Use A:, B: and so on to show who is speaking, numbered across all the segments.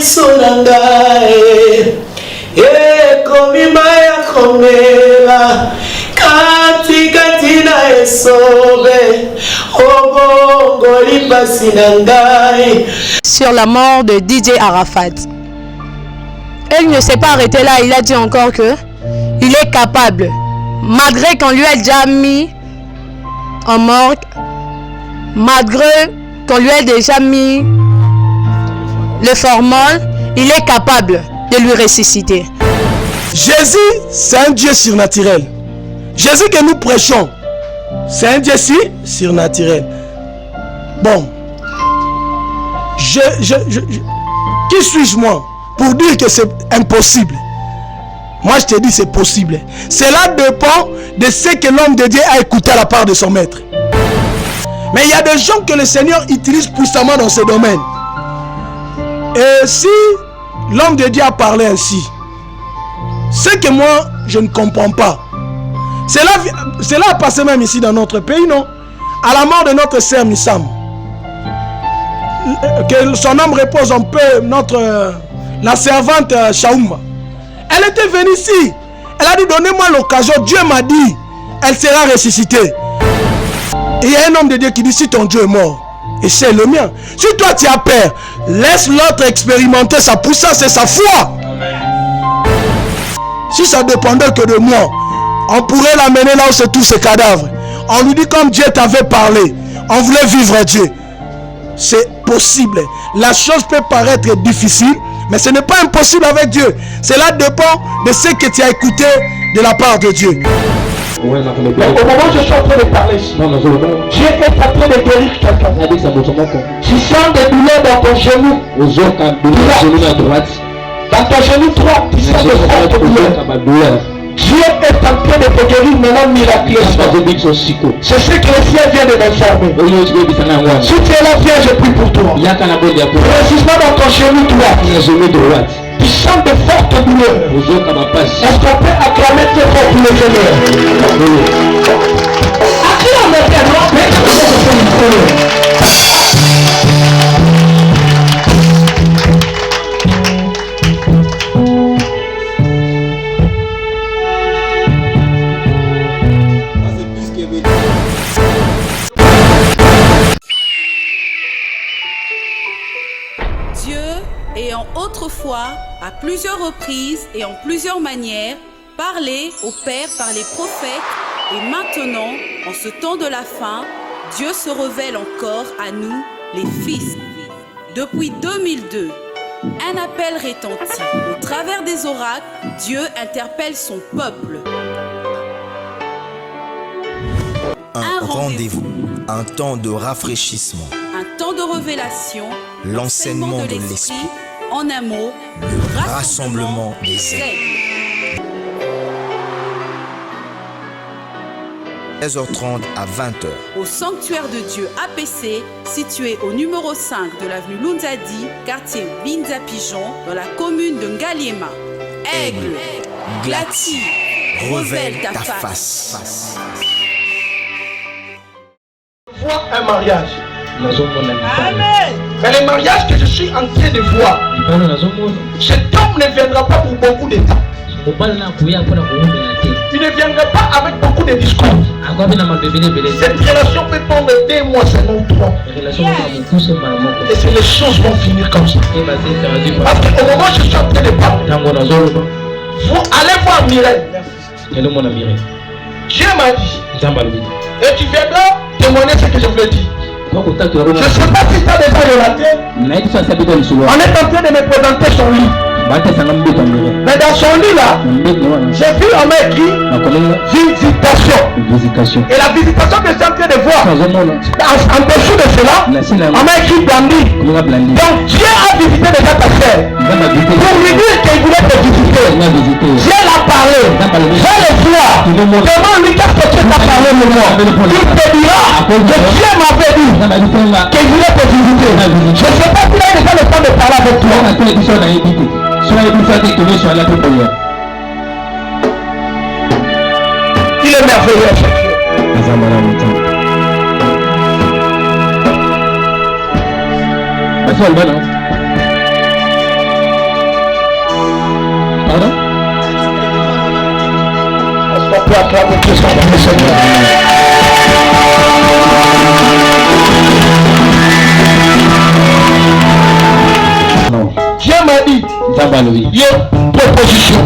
A: miso na ngai ekomima ya komela kati na esobe obongo lipasi na ngai.
B: Sur la mort de DJ Arafat, elle ne s'est pas arrêtée là, il a dit encore que il est capable, malgré qu'on lui ait déjà mis en mort, malgré qu'on lui ait déjà mis le formol, il est capable de lui ressusciter.
C: Jésus, c'est un Dieu surnaturel. Jésus que nous prêchons, c'est un Dieu surnaturel. Bon, qui suis-je moi pour dire que c'est impossible? Moi je te dis c'est possible. Cela dépend de ce que l'homme de Dieu a écouté à la part de son maître. Mais il y a des gens que le Seigneur utilise puissamment dans ce domaine. Et si l'homme de Dieu a parlé ainsi, ce que moi je ne comprends pas, cela a passé même ici dans notre pays, non? À la mort de notre sœur Missam, que son âme repose un peu, la servante Shaouma. Elle était venue ici, elle a dit donnez-moi l'occasion, Dieu m'a dit elle sera ressuscitée. Et il y a un homme de Dieu qui dit si ton Dieu est mort, et c'est le mien. Si toi tu as peur, laisse l'autre expérimenter sa puissance et sa foi. Si ça dépendait que de moi, on pourrait l'amener là où c'est tous ces cadavres. On lui dit comme Dieu t'avait parlé, on voulait vivre Dieu. C'est possible. La chose peut paraître difficile, mais ce n'est pas impossible avec Dieu. Cela dépend de ce que tu as écouté de la part de Dieu.
A: Au moment où je suis en train de parler ici, Dieu est en train de guérir quelqu'un. Tu sens des douleurs dans ton genou. Dans ton genou droit, tu sens des fortes douleurs. Dieu est en train de te guérir maintenant miraculeusement. C'est ce que le ciel vient de m'informer. Si tu es là, viens, je prie pour toi. Précisément dans ton genou droit. Tu sens de fortes douleurs. Est-ce qu'on peut acclamer très fort pour le Seigneur? Acclame maintenant.
D: Ayant autrefois, à plusieurs reprises et en plusieurs manières, parlé au Père par les prophètes, et maintenant, en ce temps de la fin, Dieu se révèle encore à nous, les fils. Depuis 2002, un appel retentit. Au travers des oracles, Dieu interpelle son peuple.
E: Un rendez-vous, un temps de rafraîchissement,
D: un temps de révélation,
E: l'enseignement de l'esprit.
D: En un mot,
E: le rassemblement des êtres. 16h30 à 20h.
D: Au sanctuaire de Dieu APC, situé au numéro 5 de l'avenue Lunzadi, quartier Binza Pigeon, dans la commune de Ngaliema. Aigle, Glati, révèle ta face.
A: Vois un mariage. Amen. Mais le mariage que je suis en train de voir, cet homme ne viendra pas pour beaucoup de temps. Il ne viendra pas avec beaucoup de discours. Cette relation peut prendre 2 mois, seulement 3. Et c'est les choses vont finir comme ça. Parce qu'au moment où je suis en train de parler, vous allez voir Mireille. Dieu m'a dit. Et tu viendras témoigner ce que je voulais dire. Je ne sais pas si tu as déjà relaté. On est en train de me présenter son lit. Mais dans son lit là, j'ai vu on m'a écrit visitation. Et la visitation que je suis en train de voir, en dessous de cela, on m'a écrit Blandi. Donc Dieu a visité déjà ta sœur pour lui dire qu'il voulait te visiter. Dieu l'a parlé. Je le vois. Demande-lui qu'est-ce que tu as parlé de moi. Il te dira que Dieu m'avait dit qu'il voulait te visiter. Je ne sais pas s'il a déjà le temps de parler avec toi. Il est merveilleux. peut acclamer Dieu son nom, Seigneur.
F: Non.
A: Dieu m'a dit, il y a une proposition.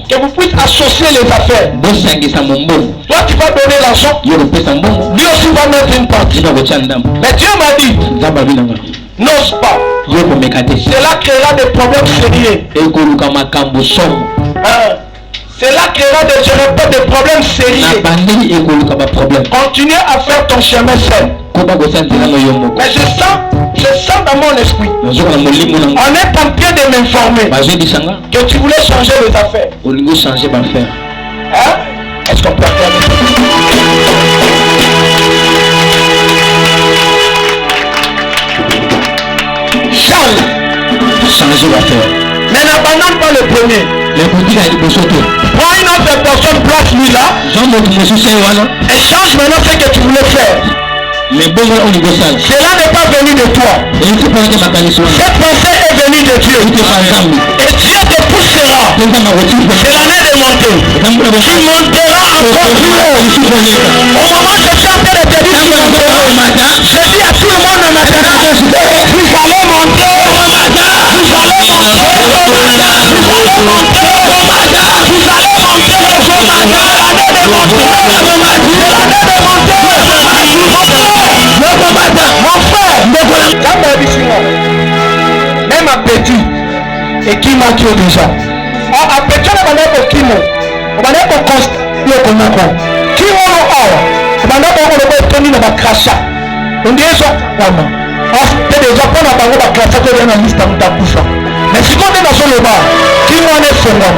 A: Que vous puissiez associer les affaires. Toi tu vas donner l'argent. Lui aussi va mettre une partie. Mais Dieu m'a dit, n'ose pas. Cela créera des problèmes sérieux. Cela créera des problèmes sérieux. Continue à faire ton chemin seul. Mais je sens dans mon esprit, on est en train de m'informer que tu voulais changer les affaires. Hein? Est-ce qu'on peut acclamer?
F: Changer l'affaire.
A: Mais n'abandonne pas le premier. Prends une autre personne, place lui là. Et change maintenant ce que tu voulais faire. Cela n'est pas venu de toi. Cette pensée est venue de Dieu. Et Dieu te poussera. C'est l'année de monter. Tu monteras encore plus haut. Au moment où je suis en train de te dire, je dis à tout le monde en attendant, vous allez monter. Vous allez monter. Mon frère, même appétit et qui m'a tué déjà. Appétit on va dire qui on va dire qu'on constate le comment qui on va dire qu'on va crachat. On dit ça vraiment. C'est déjà pour la parole de crachat que vient en liste à Mutakusha. Mais si on est dans son bas, qui on est son nom?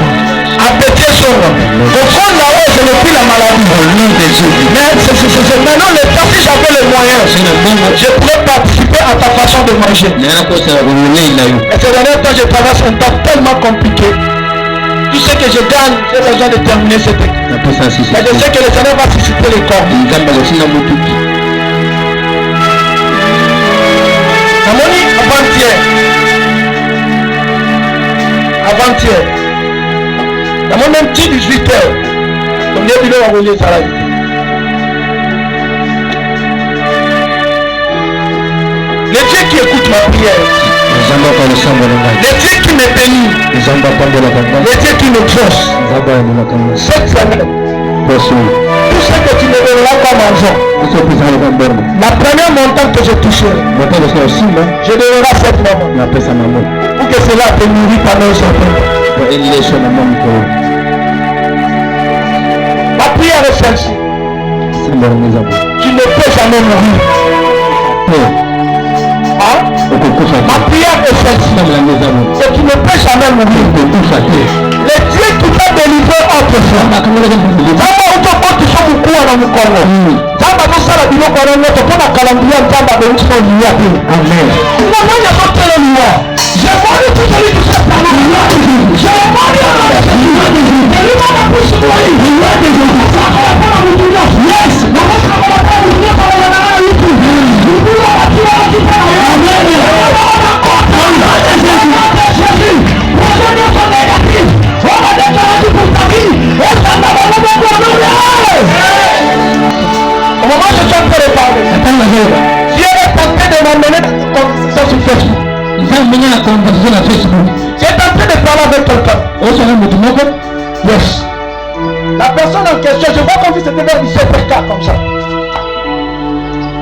A: Appétit son nom. Au fond là-haut, c'est le plus la maladie. Mais c'est maintenant le temps si j'avais les moyens, je pourrais participer à ta façon de manger. Et ces derniers temps, je traverse un temps tellement compliqué. Tout ce que je gagne, j'ai besoin de terminer cette équipe. Mais je sais que le Seigneur va susciter les corps. Avant-hier, dans mon même petit 18h, comme les bilans ont roulé ça là. Le Dieu qui écoute ma prière, le Dieu qui me bénit, le Dieu qui me force, cette semaine, tout ce que tu me donneras comme argent, la première montagne que je toucherai, je donnerai cette maman, pour que cela te nourrit pendant un certain temps. Ma prière est celle-ci. Tu ne peux jamais mourir. Hein? Ma prière est celle-ci. Et tu ne peux jamais mourir. Le Dieu qui t'a délivré autrefois. Au moment où je suis en train de parler, Dieu est tenté de m'emmener dans une conversation sur Facebook. J'ai tenté de parler avec quelqu'un. Yes. La personne en question, je vois comme si c'était vers 17h comme ça.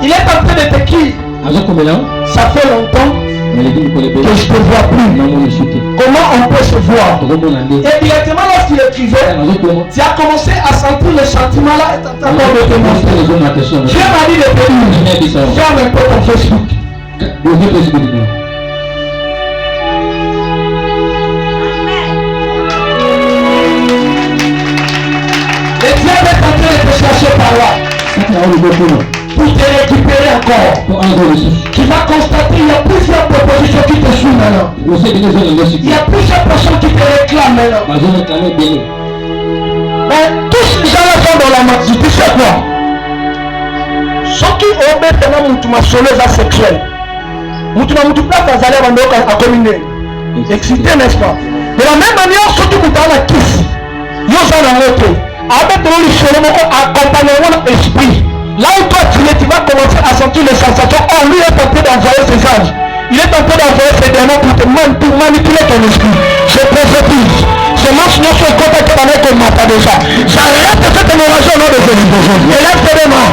A: Il est tenté de t'écrire. Ça fait longtemps que je ne te vois plus. Comment on peut se voir? Et directement lorsqu'il écrivait, tu as commencé à sentir le sentiment là et tu as encore de te montrer. Dieu m'a dit de te dire, ferme un peu ton Facebook. Et Dieu est en train de te chercher par là. Pour te récupérer encore. Tu vas constater qu'il y a plusieurs propositions qui te suivent maintenant. Il y a plusieurs personnes qui te réclament maintenant. Mais tous les gens sont dans la maladie. Tu sais quoi? Ceux qui ont maintenant une soleuse asexuelle. Une place à aller à communier. Excité, n'est-ce pas? De la même manière, ceux qui ont la kiss. Ils ont la moto. avec le seulement accompagnement l'esprit. Là où toi tu vas commencer à sentir les sensations, oh lui est en train d'envoyer ses anges. Il est en train d'envoyer ses démons pour manipuler ton esprit. Je prophétise. Ce match non se contacte avec le matin déjà. J'arrête cette hémorragie au nom de Jésus. Et là c'est des mains.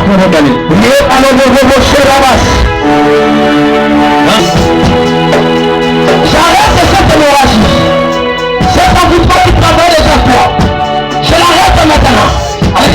A: J'arrête cette hémorragie. C'est un bout qui travaille déjà toi. Je l'arrête maintenant. Allez,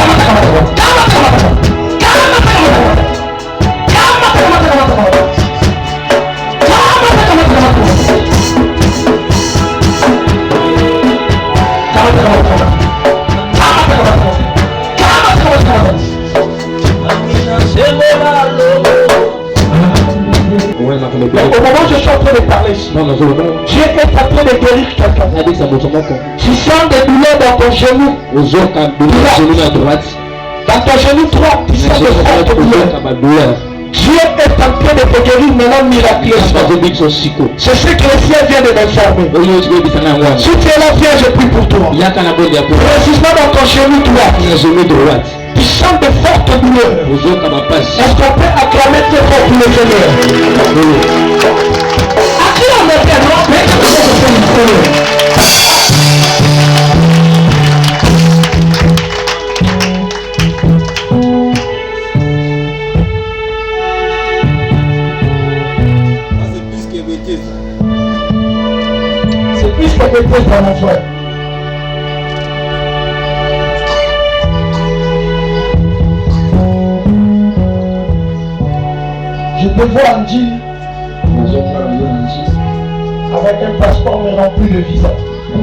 A: au moment où je suis en train de parler, Dieu est en train de guérir quelqu'un. Tu sens des douleurs dans ton genou. Dans ton genou droit, tu sens des fortes douleurs. Dieu est en train de te guérir maintenant miraculeusement. C'est ce que le ciel vient de m'informer. Si tu es là, viens, je prie pour toi. Précisément dans ton genou droit. Tu sens de fortes douleurs. Est-ce qu'on peut acclamer très fort pour le Seigneur? À qui on met bien, non? Mais c'est plus que bêtise dans mon frère. Je te vois Andy avec un passeport mais rempli de visa. Il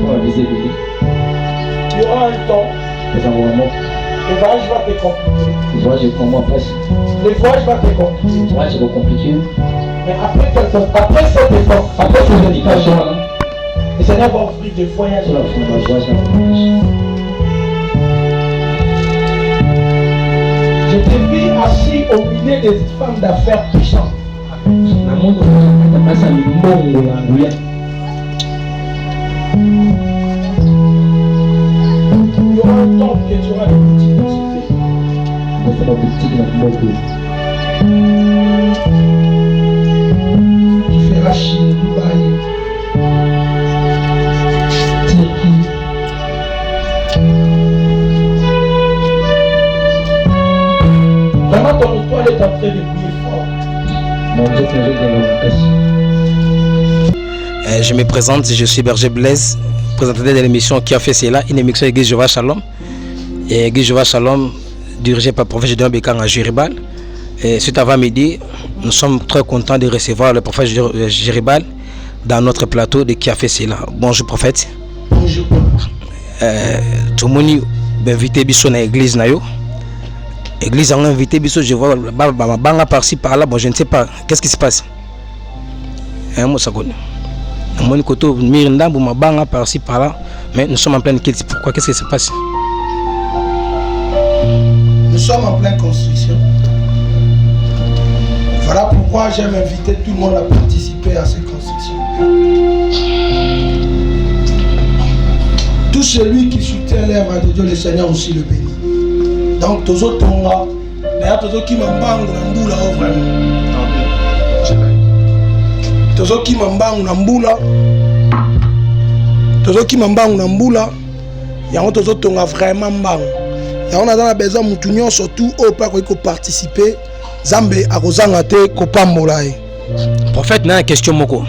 A: y aura un temps, le voyage va te compliquer. Le voyage va te compliquer. Mais après cette époque, après ces indications, le Seigneur va offrir des voyages. Je t'ai vu assis au milieu des femmes d'affaires puissantes. Il y aura un temps que tu auras des boutiques dans ce pays. Tu feras Chine, Dubaï, Turquie. Vraiment ton étoile est en train de briller fort.
G: Je me présente, je suis Berger Blaise, présentateur de l'émission Qui a fait cela, une émission Église Jéhovah Shalom. Et Église Jéhovah Shalom, dirigée par le prophète Gédéon Békang à Jéribal. Et suite avant midi, nous sommes très contents de recevoir le prophète Jéribal dans notre plateau de Qui a fait cela. Bonjour prophète.
C: Bonjour.
G: Tout le monde est invité à l'église. L'église a invité, je vois banga par-ci par-là, bon je ne sais pas, qu'est-ce qui se passe? Moi ça connaît. Mon côté Mirinda, banga par-ci par-là, mais nous sommes en pleine quête. Pourquoi? Qu'est-ce qui se passe?
C: Nous sommes en pleine construction. Voilà pourquoi j'aime inviter tout le monde à participer à cette construction. Tout celui qui soutient l'œuvre de Dieu, le Seigneur aussi le bénit. Donc, Tozo Tonga, d'ailleurs, Tozo qui m'embangue Namboula, vraiment. Tozo qui m'embangue Namboula, Tozo qui m'embangue Namboula, Yango Tozo Tonga vraiment mbang. Yango on a besoin de Moutounion, surtout au pas qu'on participer, Zambé à Rosangate, Kopambolaï.
G: Prophète, n'a une question moko.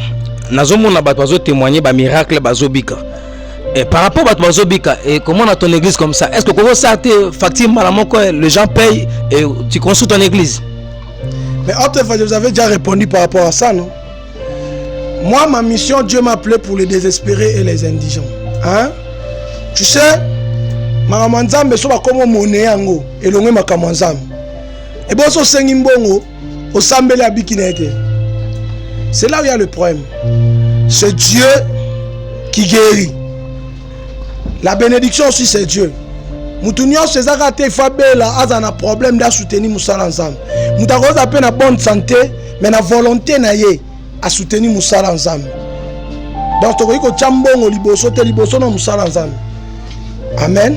G: Nazomo na batwazo témoigner ba miracle bazobika. Et par rapport à Bazobika, et comment on a ton église comme ça? Est-ce que comment ça te facture malamment que les gens payent et tu construis ton église?
C: Mais autrefois, je vous avais déjà répondu par rapport à ça, non? Moi, ma mission, Dieu m'a appelé pour les désespérés et les indigents. Hein? Tu sais, ma manzam, mais soit comme monnaie ango, et l'on ma kamanzam. Et bon, so sengimbongo, au sambele abikinete. C'est là où il y a le problème. C'est Dieu qui guérit. La bénédiction aussi c'est Dieu. Moutounion César a été fabela, a un problème de soutenir Moussala ensemble. Moutakos a peine à bonne santé, mais la volonté na ye à soutenir Moussala ensemble. Donc tu vois que Chambon liboso te liboso no Moussala ensemble. Amen.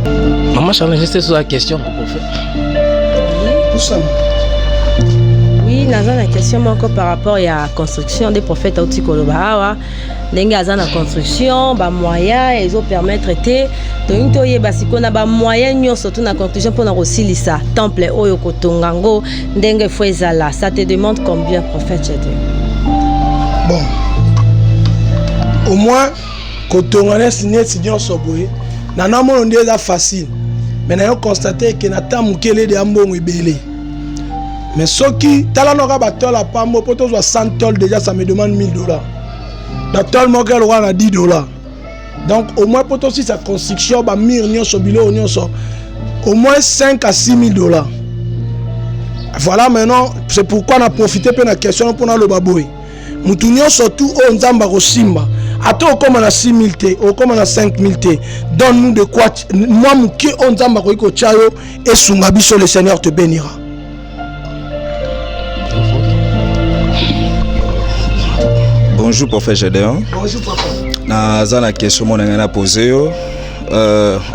G: Amen. Maman Charles, juste sur la question pour prophète.
H: Oui, naza na question encore par rapport à la construction des prophètes au Tikoloba. Ndenge aza na construction, ba moyens ils ont permettre te donc to yeba sikona ba moyens nyo surtout na conclusion pour na kosilisa temple oyo kotongango ndenge fo ezala. Ça te demande combien prophète Jésus?
C: Bon. Au moins kotongana signé signon soboé. Na na mo ndé ça facile. Mais na yo constater que na tamukele de ambongo ebele. Mais ce qui, talanoka batol à Pambo, pour toi 100 tol déjà, ça me demande $1000. La tol moquel on a $10. Donc au moins pour toi aussi sa construction, bah mire nyon so bilo nyon so, au moins 5 à 6 000 $. Voilà maintenant, c'est pourquoi on a profité de la question pour le baboui. Moutounyon surtout on zamba rosimba. Attends comme on a 6 000 T, ou comme on a 5 000 T. Donne-nous de quoi, moi mouki on zamba roiko chayo et sungabiso le Seigneur te bénira.
I: Bonjour prophète Gédéon.
C: Bonjour papa.
I: Naza na question mon ngana posé yo.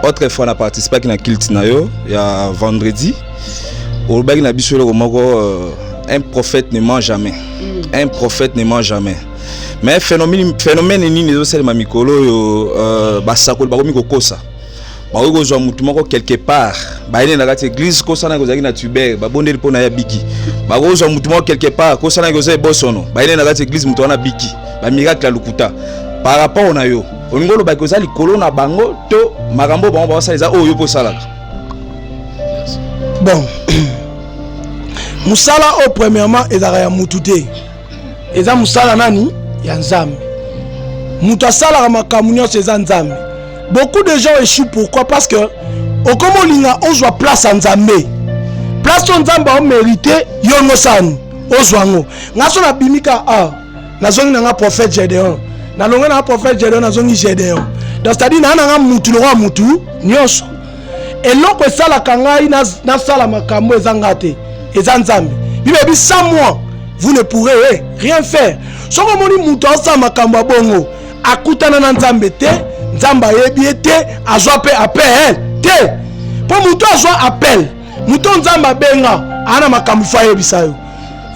I: Autrefois na participé à la culte na yo il y a vendredi. Au bag na biso le moko un prophète ne ment jamais. Un prophète ne ment jamais. Mais phénomène ni les autres ma mikolo yo basako ba komi kokosa. Ba ko zo mutu moko quelque part. Ba ine na kati église ko sana ko zaki na tuber ba bondeli po na ya biki. Ba ko zo mutu moko quelque part ko sana ko zo bosono. Ba ine na kati église mutu wana biki. Ba miracle la lukuta. Par rapport na yo. Oningolo ba ko zali kolo na bango to makambo bango ba sala oyo po sala.
C: Bon. Musala au premièrement ezara ya mututé. Eza musala nani ya nzambe. Muta sala makamunyo eza nzambe. Beaucoup de gens échouent pourquoi? Parce que au comme linga ozwa place en nzambe. Place en nzambe on mérité yongo san ozwango. Ngaso na bimika a nazongi na prophète Gédéon. Na longa na prophète Gédéon nazongi Gédéon. Donc c'est-à-dire na nga mutu lo mutu nyonso. Et loko sala kangai na sala makambo ezangate. Ezanzambe. Bibebi sans moi vous ne pourrez rien faire. Soko moni mutu asa makambo bongo akutana na nzambe te. Nzamba yebi te azwa pe appel te. Po mutu azwa appel. Mutu nzamba benga ana makambo fa yebisa yo.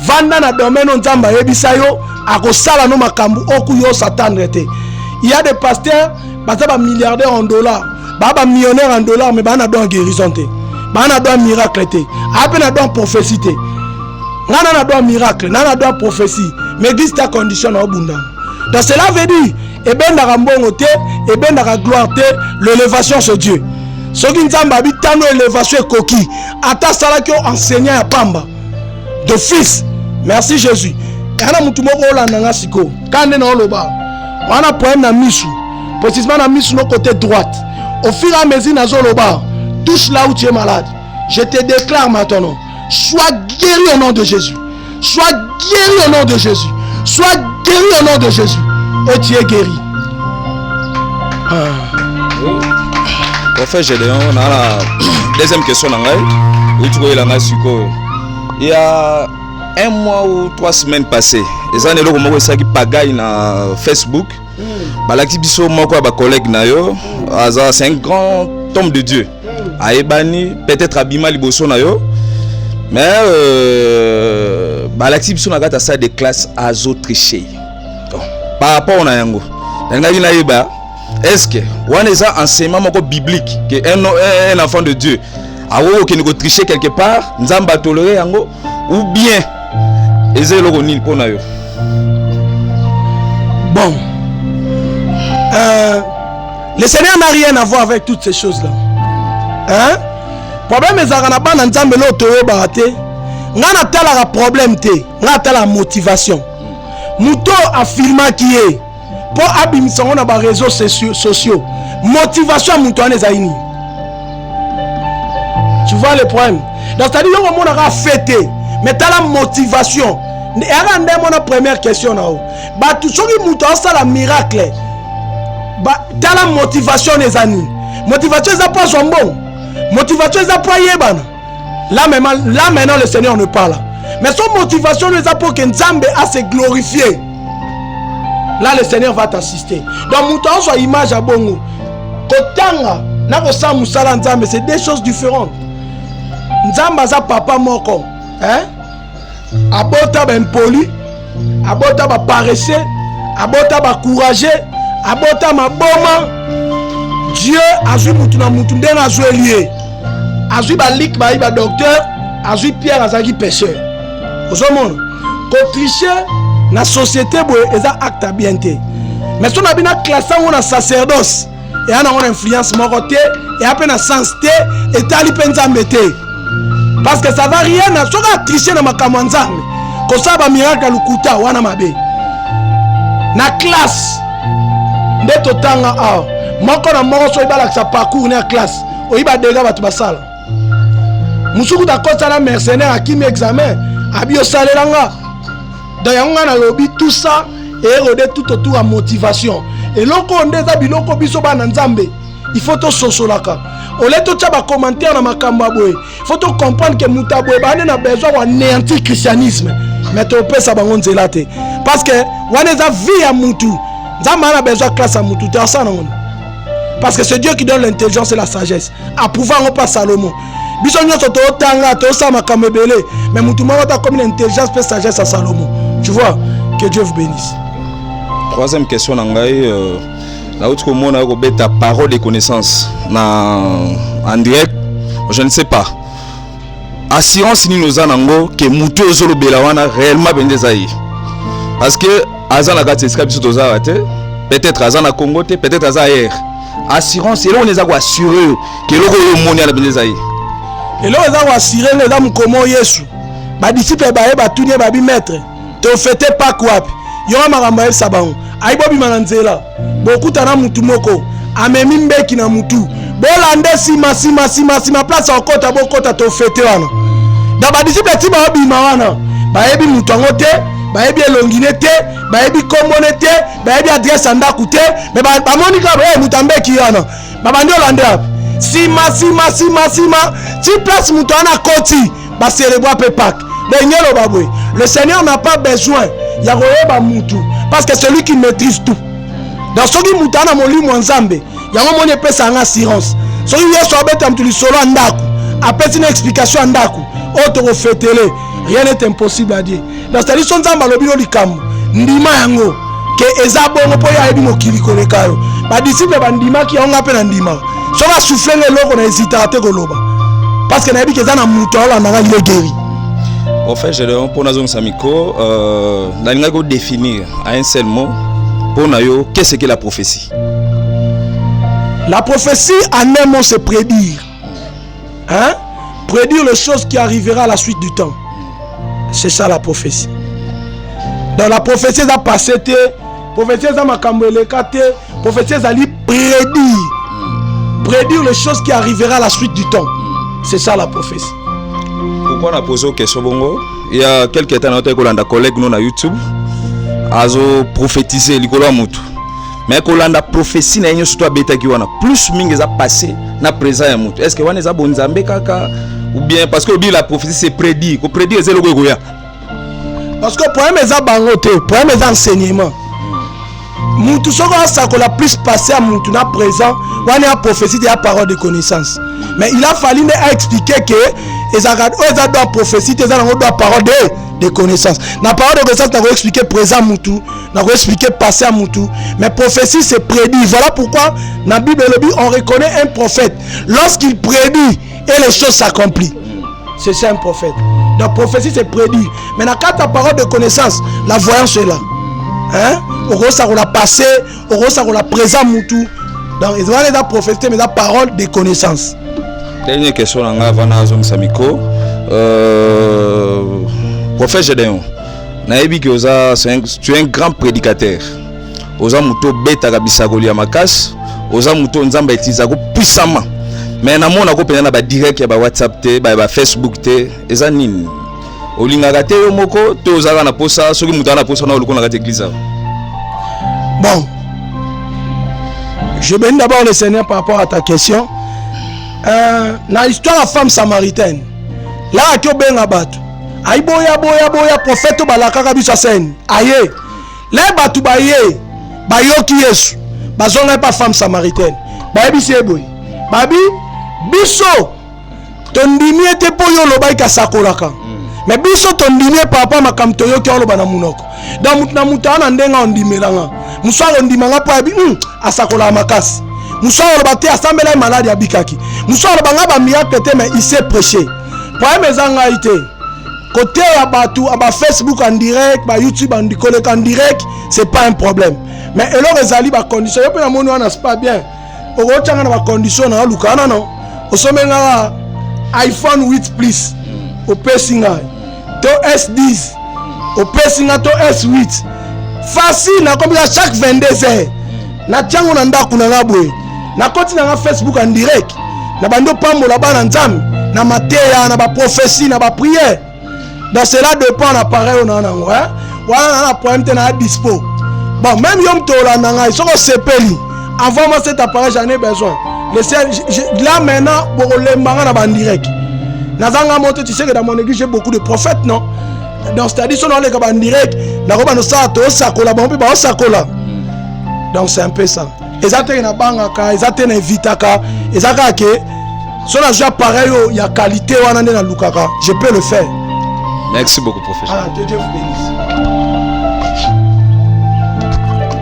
C: Vanda na domaine nzamba yebisa yo akosala no makambo oku yo s'attendre te. Il y a des pasteurs ba milliardaires en dollars, ba millionnaires en dollars mais ba na don guérison te. Ba na don miracle te. Ape na don prophétie te. Ngana na don miracle, na don prophétie, mais dis ta condition na obunda. Donc cela veut dire et ben na mbongo te, et ben na gloire te, l'élévation c'est Dieu. Ce qui nzamba bitano élévation koki, ata sala ki enseignant ya pamba. De fils. Merci Jésus. Kana mutu moko olanda nga siko. Kande na oloba. Wana problème na misu. Précisément na misu no côté droite. Au fur et à mesure na zoloba, touche là où tu es malade. Je te déclare maintenant, sois guéri au nom de Jésus. Sois guéri au nom de Jésus. Sois guéri au nom de Jésus. Et tu es guéri.
I: Prophète Gédéon, on a la deuxième question. Il y a 1 mois ou 3 semaines passées, les années où qui pagaille na Facebook, balaki biso moko ba collègue na yo, c'est un grand homme de Dieu. Aebani peut-être abima liboso na yo, mais balaki biso na gata ça de classe azo tricher. Par rapport na yango, ngaki na yeba, est-ce que on est un enseignement moko biblique que un enfant de Dieu awo qui ne tricher quelque part, nzamba tolérer yango ou bien
C: bon, le Seigneur n'a rien à voir avec toutes ces choses-là. Hein? Problème est que dans nzambe lo toyo barate, ngana tala la problème te, ngana tala la motivation. Muto affirma qui est pour abimisa on a ba réseaux sociaux. Motivation muto ane zaini. Tu vois le problème? Donc c'est-à-dire que on a fêté. Mais tu as la motivation. Et la première question. Tu as la miracle. Tu as la motivation des amis. Motivation, c'est pas son bon. Motivation, c'est pas yéban. Là maintenant, le Seigneur ne parle. Mais son motivation, c'est pour que Nzambe a se glorifié. Là, le Seigneur va t'assister. Donc, tu as une image à bongo. Kotanga, na kosa musala nzambe, c'est deux choses différentes. Nzambe aza papa moko, hein? Abota ba impoli, abota ba paresseux, abota ba courageux, abota ma boma. Dieu azui mutu na mutu ndenge azui lié. Azui ba lik ba iba docteur, azui Pierre azaki pécheur. Ozomona ko tricher na société boye eza acte bien té. Mais si on a bien classé on a sacerdoce et on a une influence moroté et après na sens té et tali penza mbete. Parce que ça va rien na soka tricher na makambo nzambe. Ko sa ba miracle lukuta wana mabe. Na classe nde totanga a moko na moko so ibala sa parcours na classe oyiba dega batu basala. Musuku ta kosa na mercenaire akimi examen abio salelanga. Donc yanga na lobby tout ça et rodé tout autour à motivation. Et loko ondeza biloko biso bana nzambe. Il faut to sosolaka. Au lieu de faire des commentaires dans ma cambaboue, il faut comprendre que Moutaboué a besoin d'un anti-christianisme. Mais tu peux savoir que c'est là. Parce que on a vie à Moutou. On a besoin de classe à Moutou. Parce que c'est Dieu qui donne l'intelligence et la sagesse. À pouvoir on passe Salomon. Bisogno soto tanga to sa makamebele. Mais Moutou m'a comme l'intelligence et la sagesse à Salomon. Tu vois? Que Dieu vous bénisse.
I: Troisième question nangai. Là où tu as ta parole de connaissance en direct, je ne sais pas. Assurance ni nous anango que muto zolo belawana réellement bendezaï. Parce que azan la gâte escape sur peut-être azan na Congo peut-être azan ailleurs. Assurance et là on les a assuré que logo yo moni ala bendezaï.
C: Et là on a assuré les âmes comme Yesu. Ba disciple ba e ba tunye ba bi maître. Te fêter pas quoi. Yo maramba el sabon. Ai bobi mananzela. Beaucoup tana mutu moko amemi mbeki na mutu bolande sima place encore ta bokota to fete wana da ba disciple ti ba bima wana ba yebi mutu ngote ba yebi elongine te ba yebi kombone te ba yebi adresse andaku te mais ba monika ba mutu mbeki wana ba bandi olande sima ti place mutu wana koti ba célébrer pe Pâques ngelo babwe. Le Seigneur n'a pas besoin ya roba mutu parce que c'est lui qui maîtrise tout. Dans ce qui moutana moli mwanzambe yango moni pesa nga assurance so yeso abeta mtu lisolo andaku apeti une explication andaku auto fetele rien n'est impossible à Dieu. Dans cette liste nzamba lobino likambo ndima yango ke eza bongo po ya ebi mokili kolekayo ba disciple ba ndima ki yango apena ndima so ba souffler loko na hésiter te koloba parce que na ebi ke za na muto ala nanga il est guéri.
I: En fait, je demande pour Nazong Samiko d'aller définir à un seul mot pour Nayo qu'est-ce que la prophétie.
C: La prophétie en un mot c'est prédire. Hein? Prédire les choses qui arrivera à la suite du temps. C'est ça la prophétie. Dans la prophétie ça passé te, prophétie ça makambele kate, prophétie ça li prédire. Prédire les choses qui arrivera à la suite du temps. C'est ça la prophétie.
I: Pourquoi on a posé une question bongo? Il y a quelques temps, on a un collègue nous na YouTube a prophétisé likolo mutu. Mais quand on a prophétie na yenyo surtout beta ki wana plus mingi za passé na présent ya mutu. Est-ce que wana za bonzambe kaka ou bien parce que dit la prophétie c'est prédire, ko prédire c'est logo goya.
C: Parce que pour mes abangote, pour mes enseignements. Mutu soko ça qu'on a plus passé à mutu na présent, wana a prophétie de la parole de connaissance. Mais il a fallu expliquer que les gens doivent prophétie, les gens doivent parole de connaissance. La parole de connaissance, on va expliquer présent Moutou, on va expliquer passé à Moutou. Mais prophétie, c'est prédit. Voilà pourquoi dans la Bible, on reconnaît un prophète lorsqu'il prédit et les choses s'accomplissent. C'est ça un prophète. Donc prophétie, c'est prédit. Mais dans la parole de connaissance, la voyance est là. Hein? Au gros, ça on l'a passé, au gros, ça on l'a présent Moutou. Donc ils ont la prophétie, mais la parole de connaissance.
I: Dernière question avant Nazong Samiko. Prophète Gédéon, naebi ki tu es un grand prédicateur. Oza muto beta kabisagoli ya makas, oza muto nzamba etizako puissamment. Mais na mona ko pena ba direct ya ba WhatsApp te, ba Facebook te, eza nini? Olingaka te yo moko to ozaka na posa, soki muto na posa na oloko na kati église.
C: Bon. Je bénis d'abord le Seigneur par rapport à ta question. Dans l'histoire de la femme samaritaine, là, il y a un bateau. Aïe, boya, prophète, balaka, kabisa sen. Aïe, là, bateau, baye, bayo qui est, bazonga pas femme samaritaine. Baye, bise, boy. babi biso tondimi ete po yo loba ka sakolaka mais biso tondimi papa makambo toyoki oloba na munoko donc mutu na mutu ana ndenga ondimelanga musala ondimanga po abi asakola makasi musala oloba te asambela malade abikaki musala banga ba miracle te mais il s'est prêché problème ezanga ite côté ya batu aba Facebook en direct ba YouTube en direct c'est pas un problème mais eloko ezali ba condition yo pe na moni wana c'est pas bien okochanga na ba condition na lukana non osomenga iPhone 8 plus au pesinga to S10 au pesinga to S8 facile na comme ça chaque 22 heures na tiango na ndako na ngabwe na koti na Facebook en direct na bando pambola bana nzambe na mateya na ba prophétie na ba prière dans cela dépend l'appareil on en a hein voilà na problème te na dispo bon même yom to la nanga soko sepeli envoie-moi cet appareil j'en ai besoin là maintenant pour le manga na ba direct nazanga monte tu sais que dans mon église j'ai beaucoup de prophètes non donc c'est-à-dire son les ba direct na ko ba no sa to sakola bon pe ba sakola donc c'est un peu ça ezate na banga ka ezate na vitaka ezaka ke so la joie pareil il y a qualité wana na lukaka je peux le faire.
I: Merci beaucoup professeur.
C: Ah, Dieu vous bénisse.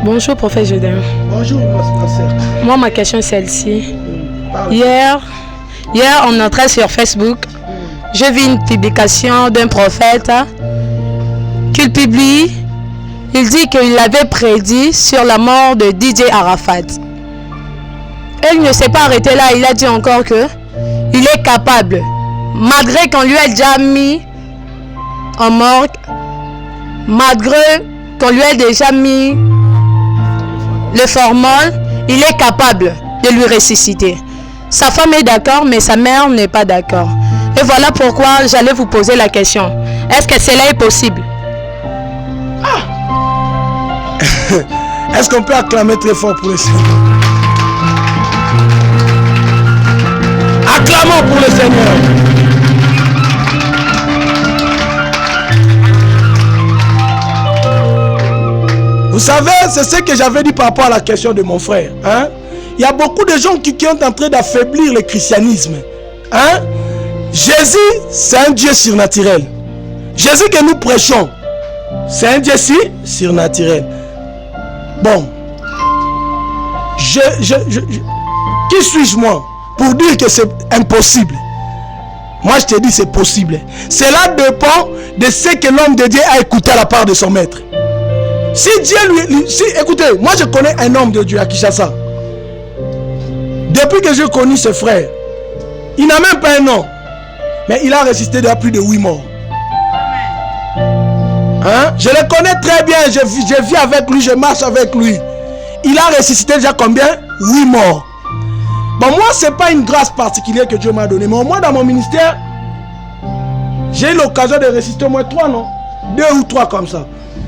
B: Bonjour professeur Gédéon.
C: Bonjour ma sœur.
B: Moi ma question est celle-ci. Hier on entrait sur Facebook. J'ai vu une publication d'un prophète qu'il publie. Il dit qu'il avait prédit sur la mort de DJ Arafat. Et il ne s'est pas arrêté là. Il a dit encore que il est capable, malgré qu'on lui ait déjà mis en mort, malgré qu'on lui ait déjà mis le formol, il est capable de lui ressusciter. Sa femme est d'accord, mais sa mère n'est pas d'accord. Et voilà pourquoi j'allais vous poser la question. Est-ce que cela est possible?
C: Est-ce qu'on peut acclamer très fort pour le Seigneur? Acclamons pour le Seigneur. Vous savez, c'est ce que j'avais dit par rapport à la question de mon frère. Hein? Il y a beaucoup de gens qui sont en train d'affaiblir le christianisme. Hein? Jésus, c'est un Dieu surnaturel. Jésus que nous prêchons, c'est un Dieu surnaturel. Bon, qui suis-je moi pour dire que c'est impossible? Moi je te dis c'est possible. Cela dépend de ce que l'homme de Dieu a écouté à la part de son maître. Si Dieu écoutez, moi je connais un homme de Dieu à Kinshasa. Depuis que j'ai connu ce frère, il n'a même pas un nom, mais il a résisté depuis plus de 8 morts. Hein? Je le connais très bien, je vis avec lui, je marche avec lui. Il a ressuscité déjà combien? 8 morts. Bon, moi, ce n'est pas une grâce particulière que Dieu m'a donnée, mais au moins dans mon ministère, j'ai eu l'occasion de ressusciter au moins 3, non? 2 ou 3 comme ça.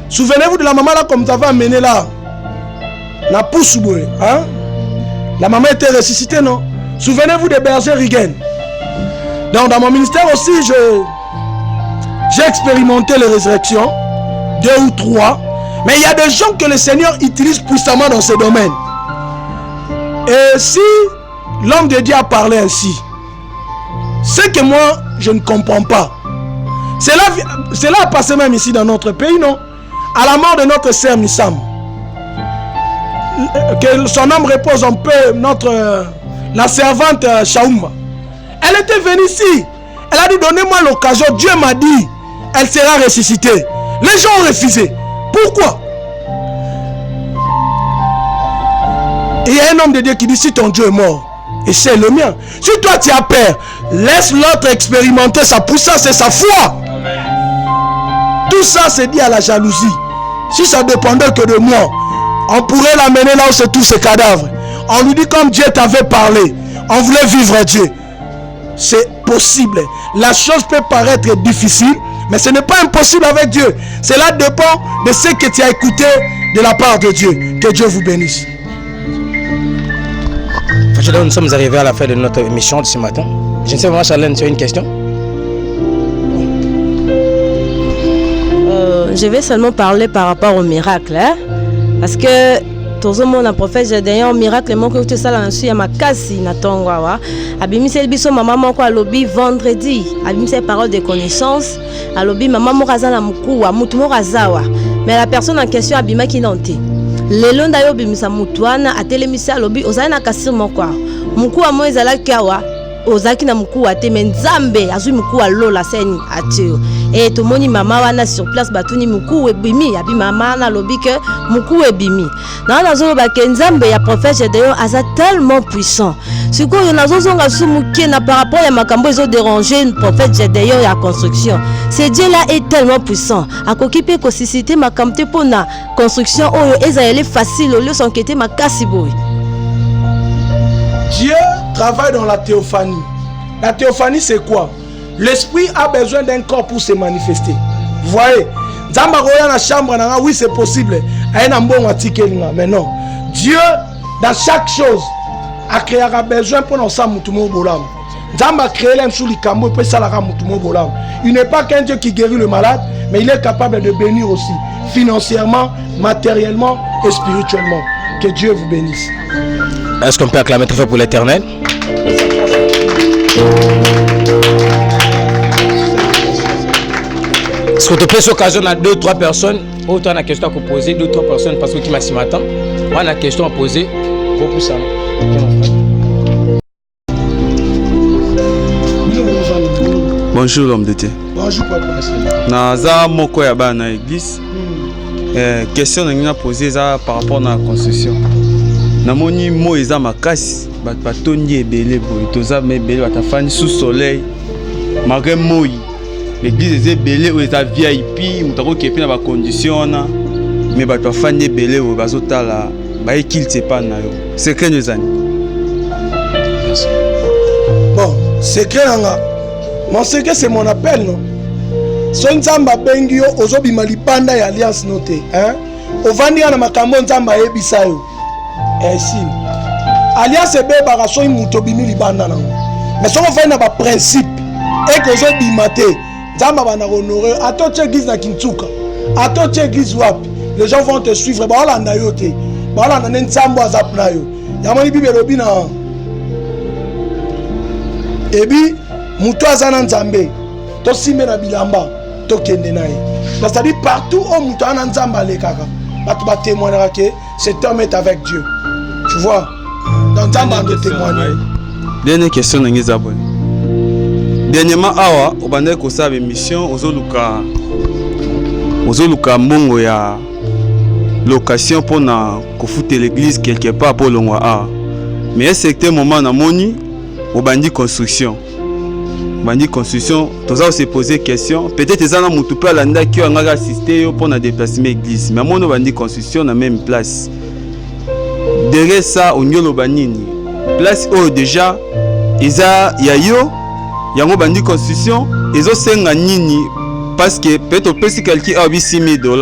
C: Souvenez-vous de la maman là, comme vous avez amené là, la pousse, hein? La maman était ressuscitée, non? Souvenez-vous de Berger Rigen. Donc, dans mon ministère aussi, j'ai expérimenté les résurrections, 2 ou 3. Mais il y a des gens que le Seigneur utilise puissamment dans ce domaine. Et si l'homme de Dieu a parlé ainsi, c'est que moi, je ne comprends pas. Cela a passé même ici dans notre pays, non? À la mort de notre sœur Missam. Que son âme repose un peu, la servante Chaouma. Elle était venue ici. Elle a dit, donnez-moi l'occasion. Dieu m'a dit, elle sera ressuscitée. Les gens ont refusé. Pourquoi? Et il y a un homme de Dieu qui dit, si ton Dieu est mort, et c'est le mien. Si toi tu as peur, laisse l'autre expérimenter sa puissance et sa foi. Tout ça c'est dit à la jalousie. Si ça dépendait que de moi, on pourrait l'amener là où c'est tous ces cadavres. On lui dit comme Dieu t'avait parlé. On voulait vivre Dieu. C'est possible. La chose peut paraître difficile, mais ce n'est pas impossible avec Dieu. Cela dépend de ce que tu as écouté de la part de Dieu. Que Dieu vous bénisse.
G: Nous sommes arrivés à la fin de notre émission de ce matin. Je ne sais pas, Charlène, tu as une question?
H: Je vais seulement parler par rapport au miracle. Hein? Parce que tozomona prophète Gédéon miracle moko te sala nsu ya makasi na tongo awa abimiseli biso mama moko alobi vendredi abimiseli parole de connaissance alobi mama moko aza na mukuwa mutu moko azawa mais la personne en question abimaki nante lelo ndayo bimisa mutu wana atelemisa alobi ozali na kasir moko mukuwa mo ezalaki awa ozaki na mukuwa te mais nzambe azwi mukuwa lola seni atio et tomoni mama wana sur place batuni mukuwa ebimi abi mama na lobi que mukuwa ebimi na nazo ba ke nzambe ya prophète Gédéon aza tellement puissant sikoyo nazo zonga sumuke na par rapport ya makambo ezo déranger prophète Gédéon ya construction ce Dieu là est tellement puissant akokipe ko susciter makambo te pona construction oyo ezayele facile le sonkete makasi boy.
C: Dieu travaille dans la théophanie. La théophanie, c'est quoi? L'esprit a besoin d'un corps pour se manifester. Vous voyez? Zamba roya na chambre, oui, c'est possible. Mais non. Dieu, dans chaque chose, a créé un besoin pour nous samutumo bolam. Zamba créé l'un sous les camo et puis ça la ramutumo bolam. Il n'est pas qu'un Dieu qui guérit le malade, mais il est capable de bénir aussi, financièrement, matériellement et spirituellement. Que Dieu vous bénisse.
G: Est-ce qu'on peut acclamer très fort pour l'Éternel? Est-ce que tu peux s'occasion à 2-3 personnes? Autant on a question à poser, 2-3 personnes parce que qui m'a si matin. On a question à poser. Beaucoup ça.
J: Bonjour l'homme de Dieu.
C: Bonjour papa.
J: Naza moko ya ba na église. Question na poser ça par rapport à la construction. Namoni mo eza makasi bat batondi ebele boy toza mebele batafani sous soleil malgré moi l'église est belé ou eza VIP mutako kepi na ba condition na mais bat bafani ebele o bazotala ba équilte pas na yo secret nezani.
C: Bon secret nga mon secret c'est mon appel non so nzamba bengi yo ozobima lipanda ya alliance noté hein ovandi na makambo nzamba yebisa yo ainsi alliance beba so muto bimi libanda nango mais so on fait na ba principe et que zo bimate nzamba bana honorer ato église na Kintuka ato église wapi les gens vont te suivre ba olanda yo te ba olanda nzambo azapna yo yamoni bibelo bina ebi muto azana nzambe to simbe na bilamba to kende naye c'est-à-dire partout où muto ana nzamba le kaka batu ba témoigner que cet homme est avec Dieu. Tu vois, dans un de témoigner.
J: Dernière question, dernièrement, awa, au bandé ko sa émission, ozoluka mbongo ya location pour na kofuter l'église quelque part pour longwa a. Mais à un certain moment na moni, au bandi construction. Bandi construction, tous ça se poser question. Peut-être que ça na mutu pa landa qui a assisté pour na déplacer l'église. Mais mon bandi construction na même place. Derrière ça, on y a le banini. Place où déjà, ils a yayo, yango bandi construction, ils ont 5 nini parce que peut-être que quelqu'un a $6 000.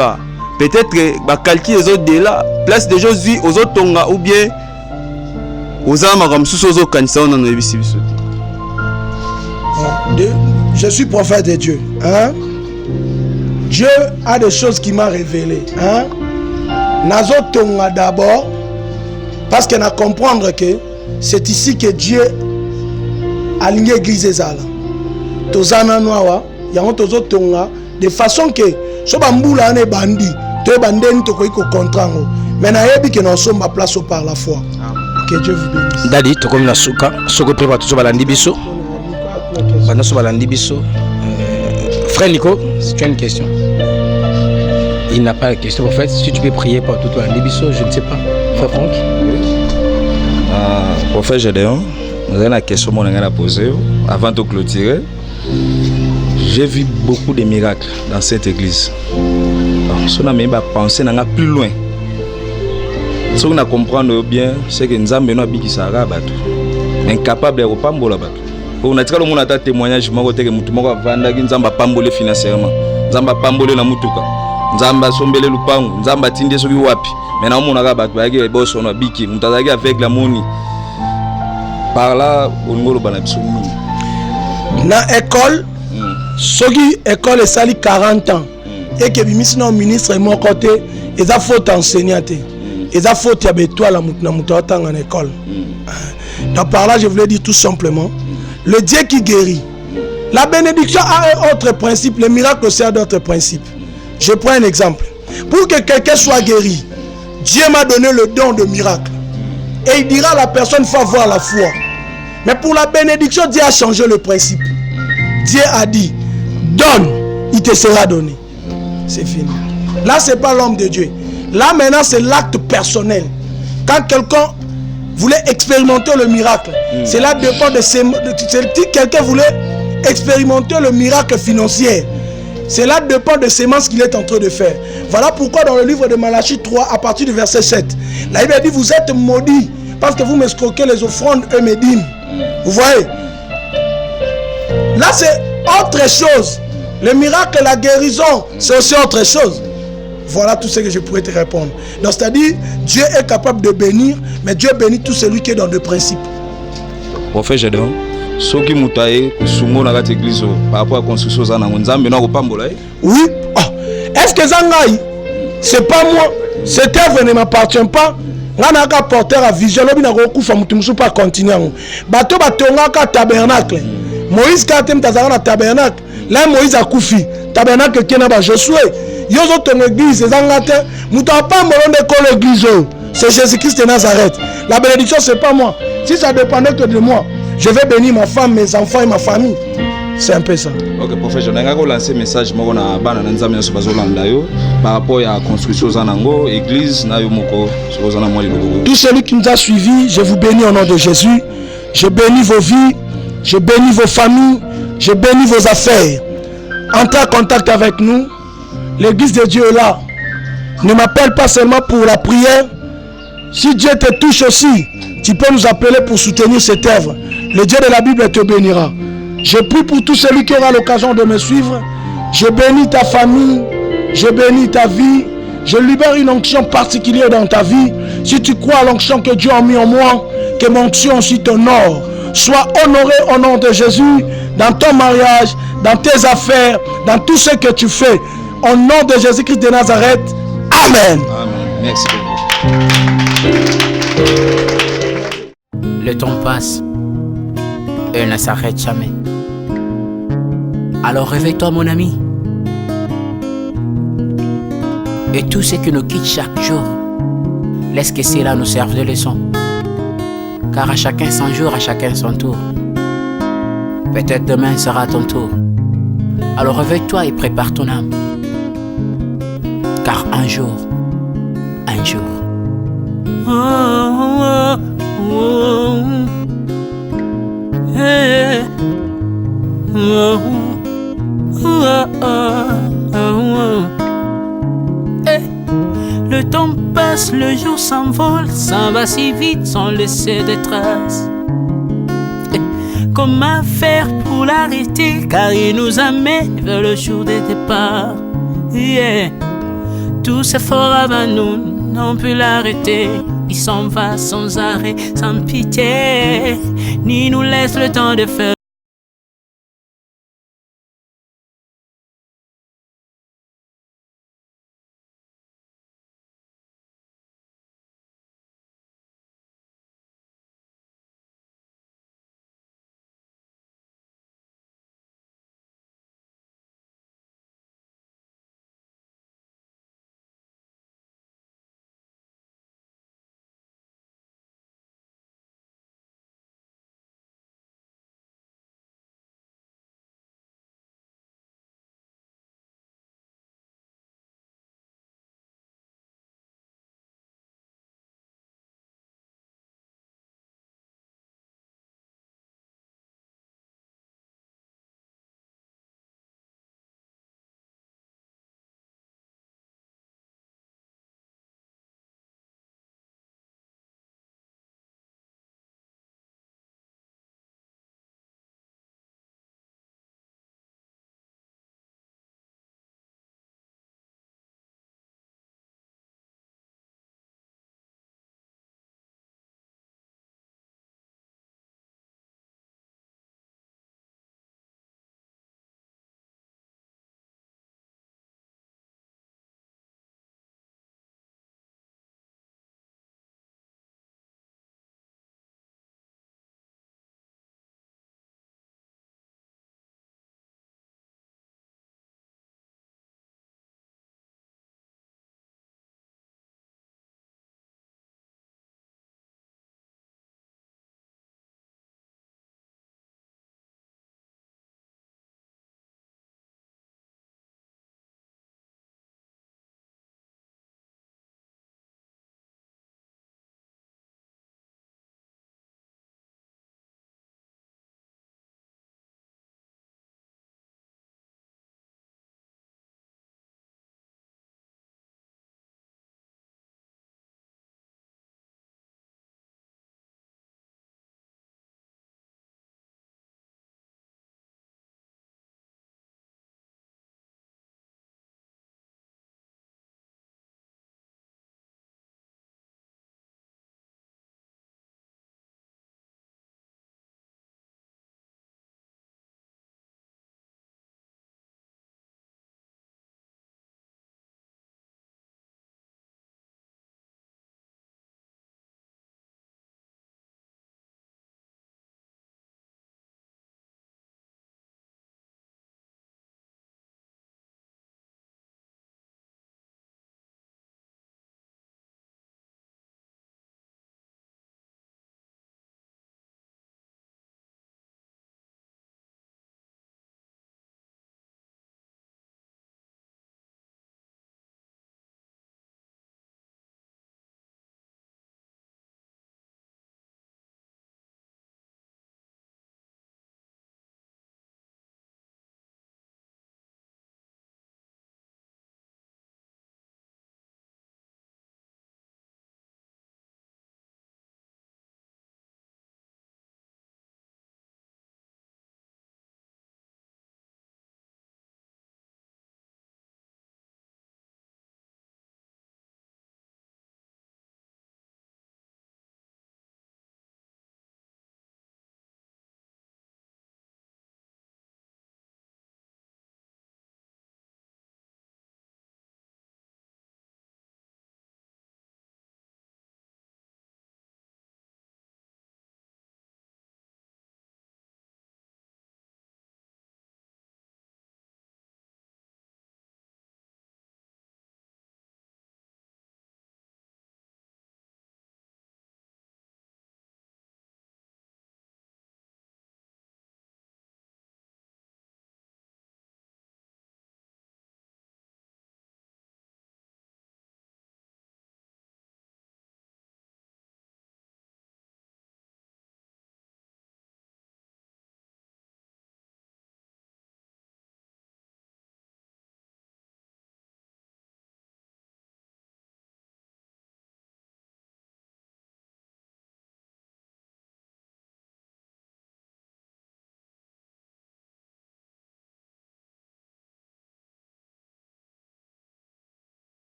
J: Peut-être que quelqu'un ils ont de là, place de Josué, aux autres tonga ou bien aux armes comme sous aux autres canisa on a eu ici.
C: Je suis prophète de Dieu, hein? Dieu a des choses qui m'a révélé, hein? Nazo tonga d'abord. Parce qu'on a comprendre que c'est ici que Dieu a aligné l'église ezala. Tozana noawa, yango tozo tonga de façon que so bambula ne bandi, to bandeni to ko contrango. Mais na yebi que nous sommes à place par la foi. Que Dieu vous bénisse.
G: Dadi to comme na suka, soko pe bato balandi biso. Bana so balandi biso. Frère Nico, si tu as une question. Il n'a pas de question en fait, si tu peux prier pour tout balandi biso, je ne sais pas. Frère Franck.
I: Prophète Gédéon, nous avons une question à poser avant de clôturer. J'ai vu beaucoup de miracles dans cette église. Si on a même pensé plus loin, si on a compris bien, c'est que nous avons incapable de reprendre. On a tiré le témoignage que nous avons financièrement. Nous avons Nzamba sombele lupangu, nzamba tinde soki wapi. Maintenant on a rabat bagé bosso na biki, mutazaki avec la moni. Par là on ngolo bana bisoni.
C: Na école, soki école sali 40 ans et que bimisino ministre mon côté, ils a faute enseignante. Et ça faut qu'il y ait en école. Donc par là, je voulais dire tout simplement, le Dieu qui guérit. La bénédiction a un autre principe, le miracle aussi a d'autres principes. Je prends un exemple. Pour que quelqu'un soit guéri, Dieu m'a donné le don de miracle. Et il dira à la personne, il faut avoir la foi. Mais pour la bénédiction, Dieu a changé le principe. Dieu a dit, donne, il te sera donné. C'est fini. Là, ce n'est pas l'homme de Dieu. Là, maintenant, c'est l'acte personnel. Quand quelqu'un voulait expérimenter le miracle, cela dépend de ses... Si quelqu'un voulait expérimenter le miracle financier, cela dépend de sémences qu'il est en train de faire. Voilà pourquoi dans le livre de Malachie 3, à partir du verset 7, la Bible dit, vous êtes maudits parce que vous m'escroquez les offrandes et mes dîmes. Vous voyez? Là, c'est autre chose. Le miracle, la guérison, c'est aussi autre chose. Voilà tout ce que je pourrais te répondre. Donc, c'est-à-dire, Dieu est capable de bénir, mais Dieu bénit tout celui qui est dans le principe.
I: Prophète Gédéon, ce qui m'a dit, l'église par rapport à la construction,
C: oui. Est-ce que Zangaï, c'est pas moi, cette œuvre ne m'appartient pas. On a un porteur à vision, on a un pas continuer. Bateau batonga tabernacle. Moïse quand il un tabernacle, là Moïse a koufi. Tabernacle qui n'a pas Josué. Yo ton église, c'est Zangate. Mouta pas mon de l'église. C'est Jésus-Christ de Nazareth. La bénédiction c'est pas moi. Si ça dépendait que de moi, je vais bénir ma femme, mes enfants et ma famille. C'est un peu ça. Ok,
I: prophète, je vais lancer un message par rapport à la construction de l'église.
C: Tout celui qui nous a suivis, je vous bénis au nom de Jésus. Je bénis vos vies, je bénis vos familles, je bénis vos affaires. Entrez en contact avec nous. L'église de Dieu est là. Ne m'appelle pas seulement pour la prière. Si Dieu te touche aussi, tu peux nous appeler pour soutenir cette œuvre. Le Dieu de la Bible te bénira. Je prie pour tout celui qui aura l'occasion de me suivre. Je bénis ta famille, je bénis ta vie. Je libère une onction particulière dans ta vie. Si tu crois à l'onction que Dieu a mis en moi, que mon onction aussi t'honore. Sois honoré au nom de Jésus, dans ton mariage, dans tes affaires, dans tout ce que tu fais. Au nom de Jésus-Christ de Nazareth. Amen.
I: Amen. Merci beaucoup.
K: Le temps passe et ne s'arrête jamais. Alors réveille-toi mon ami. Et tout ce qui nous quitte chaque jour, laisse que cela nous serve de leçon. Car à chacun son jour, à chacun son tour. Peut-être demain sera ton tour. Alors réveille-toi et prépare ton âme. Car un jour, hey. Le temps passe, le jour s'envole, s'en va si vite sans laisser de traces. Comment faire pour l'arrêter, car il nous amène vers le jour de départ. Tous efforts avant nous n'ont pu l'arrêter. Il s'en va sans arrêt, sans pitié, ni nous laisse le temps de faire